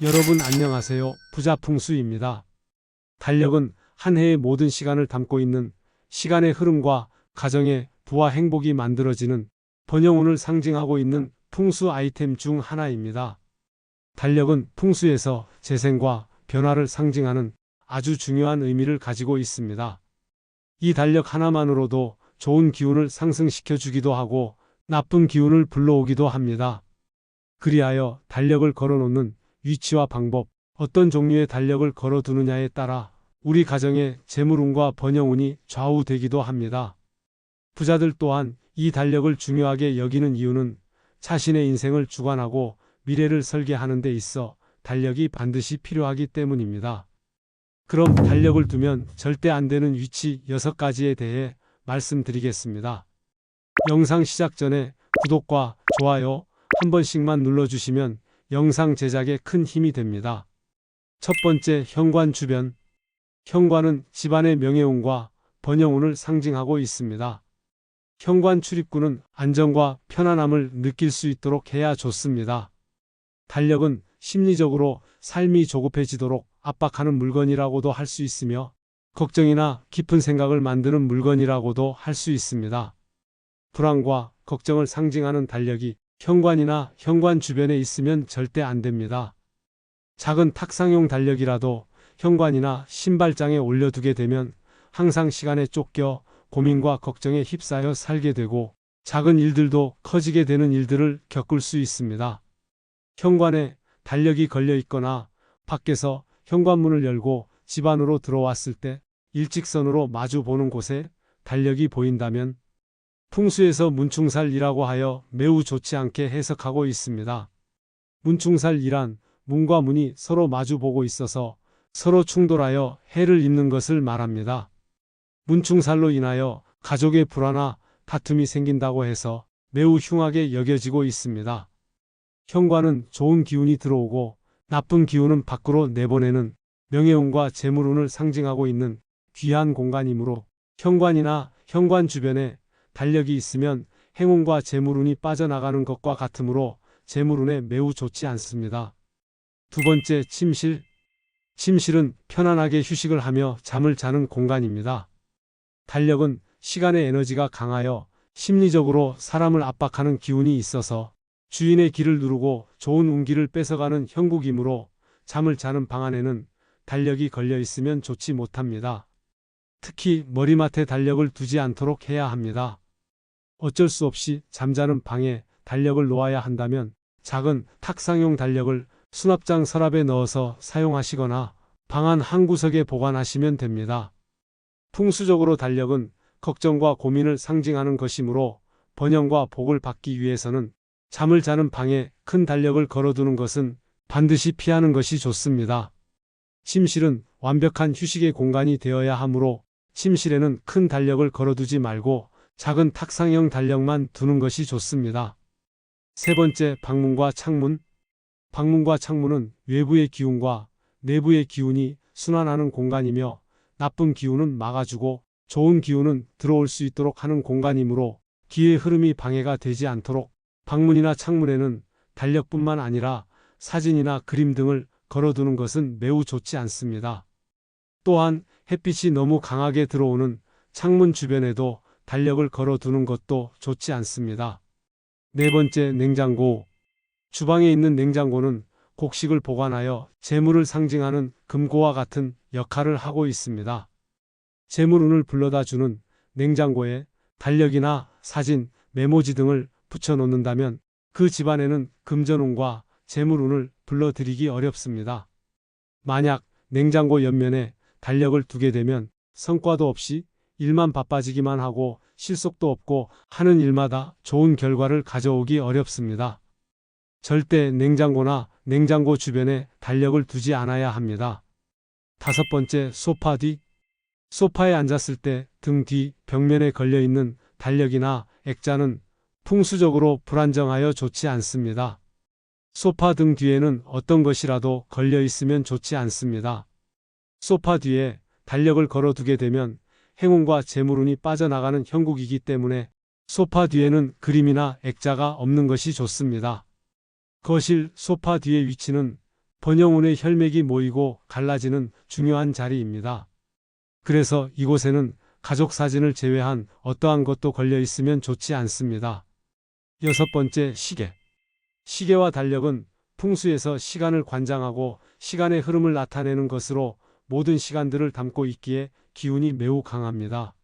여러분 안녕하세요. 부자풍수입니다. 달력은 한 해의 모든 시간을 담고 있는 시간의 흐름과 가정의 부와 행복이 만들어지는 번영운을 상징하고 있는 풍수 아이템 중 하나입니다. 달력은 풍수에서 재생과 변화를 상징하는 아주 중요한 의미를 가지고 있습니다. 이 달력 하나만으로도 좋은 기운을 상승시켜 주기도 하고 나쁜 기운을 불러오기도 합니다. 그리하여 달력을 걸어놓는 위치와 방법, 어떤 종류의 달력을 걸어두느냐에 따라 우리 가정의 재물운과 번영운이 좌우되기도 합니다. 부자들 또한 이 달력을 중요하게 여기는 이유는 자신의 인생을 주관하고 미래를 설계하는 데 있어 달력이 반드시 필요하기 때문입니다. 그럼 달력을 두면 절대 안 되는 위치 6가지에 대해 말씀드리겠습니다. 영상 시작 전에 구독과 좋아요 한 번씩만 눌러주시면 영상 제작에 큰 힘이 됩니다. 첫 번째, 현관 주변. 현관은 집안의 명예운과 번영운을 상징하고 있습니다. 현관 출입구는 안정과 편안함을 느낄 수 있도록 해야 좋습니다. 달력은 심리적으로 삶이 조급해지도록 압박하는 물건이라고도 할 수 있으며 걱정이나 깊은 생각을 만드는 물건이라고도 할 수 있습니다. 불안과 걱정을 상징하는 달력이 현관이나 현관 주변에 있으면 절대 안 됩니다. 작은 탁상용 달력이라도 현관이나 신발장에 올려두게 되면 항상 시간에 쫓겨 고민과 걱정에 휩싸여 살게 되고 작은 일들도 커지게 되는 일들을 겪을 수 있습니다. 현관에 달력이 걸려 있거나 밖에서 현관문을 열고 집 안으로 들어왔을 때 일직선으로 마주 보는 곳에 달력이 보인다면 풍수에서 문충살이라고 하여 매우 좋지 않게 해석하고 있습니다. 문충살이란 문과 문이 서로 마주 보고 있어서 서로 충돌하여 해를 입는 것을 말합니다. 문충살로 인하여 가족의 불화나 다툼이 생긴다고 해서 매우 흉하게 여겨지고 있습니다. 현관은 좋은 기운이 들어오고 나쁜 기운은 밖으로 내보내는 명예운과 재물운을 상징하고 있는 귀한 공간이므로 현관이나 현관 주변에 달력이 있으면 행운과 재물운이 빠져나가는 것과 같으므로 재물운에 매우 좋지 않습니다. 두 번째, 침실. 침실은 편안하게 휴식을 하며 잠을 자는 공간입니다. 달력은 시간의 에너지가 강하여 심리적으로 사람을 압박하는 기운이 있어서 주인의 기를 누르고 좋은 운기를 뺏어가는 형국이므로 잠을 자는 방 안에는 달력이 걸려 있으면 좋지 못합니다. 특히 머리맡에 달력을 두지 않도록 해야 합니다. 어쩔 수 없이 잠자는 방에 달력을 놓아야 한다면 작은 탁상용 달력을 수납장 서랍에 넣어서 사용하시거나 방 안 한 구석에 보관하시면 됩니다. 풍수적으로 달력은 걱정과 고민을 상징하는 것이므로 번영과 복을 받기 위해서는 잠을 자는 방에 큰 달력을 걸어두는 것은 반드시 피하는 것이 좋습니다. 침실은 완벽한 휴식의 공간이 되어야 하므로 침실에는 큰 달력을 걸어두지 말고 작은 탁상형 달력만 두는 것이 좋습니다. 세 번째, 방문과 창문. 방문과 창문은 외부의 기운과 내부의 기운이 순환하는 공간이며 나쁜 기운은 막아주고 좋은 기운은 들어올 수 있도록 하는 공간이므로 기의 흐름이 방해가 되지 않도록 방문이나 창문에는 달력뿐만 아니라 사진이나 그림 등을 걸어두는 것은 매우 좋지 않습니다. 또한 햇빛이 너무 강하게 들어오는 창문 주변에도 달력을 걸어두는 것도 좋지 않습니다. 네 번째, 냉장고. 주방에 있는 냉장고는 곡식을 보관하여 재물을 상징하는 금고와 같은 역할을 하고 있습니다. 재물운을 불러다 주는 냉장고에 달력이나 사진, 메모지 등을 붙여놓는다면 그 집안에는 금전운과 재물운을 불러들이기 어렵습니다. 만약 냉장고 옆면에 달력을 두게 되면 성과도 없이 일만 바빠지기만 하고 실속도 없고 하는 일마다 좋은 결과를 가져오기 어렵습니다. 절대 냉장고나 냉장고 주변에 달력을 두지 않아야 합니다. 다섯 번째, 소파 뒤. 소파에 앉았을 때 등 뒤 벽면에 걸려있는 달력이나 액자는 풍수적으로 불안정하여 좋지 않습니다. 소파 등 뒤에는 어떤 것이라도 걸려 있으면 좋지 않습니다. 소파 뒤에 달력을 걸어두게 되면 행운과 재물운이 빠져나가는 형국이기 때문에 소파 뒤에는 그림이나 액자가 없는 것이 좋습니다. 거실, 소파 뒤의 위치는 번영운의 혈맥이 모이고 갈라지는 중요한 자리입니다. 그래서 이곳에는 가족 사진을 제외한 어떠한 것도 걸려 있으면 좋지 않습니다. 6번째, 시계. 시계와 달력은 풍수에서 시간을 관장하고 시간의 흐름을 나타내는 것으로 모든 시간들을 담고 있기에 기운이 매우 강합니다.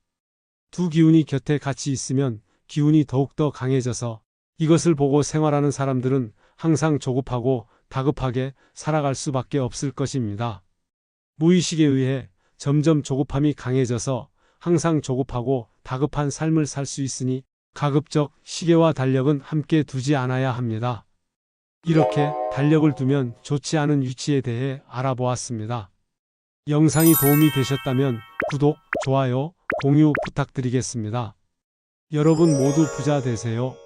두 기운이 곁에 같이 있으면 기운이 더욱더 강해져서 이것을 보고 생활하는 사람들은 항상 조급하고 다급하게 살아갈 수밖에 없을 것입니다. 무의식에 의해 점점 조급함이 강해져서 항상 조급하고 다급한 삶을 살 수 있으니 가급적 시계와 달력은 함께 두지 않아야 합니다. 이렇게 달력을 두면 좋지 않은 위치에 대해 알아보았습니다. 영상이 도움이 되셨다면 구독, 좋아요, 공유 부탁드리겠습니다. 여러분 모두 부자 되세요.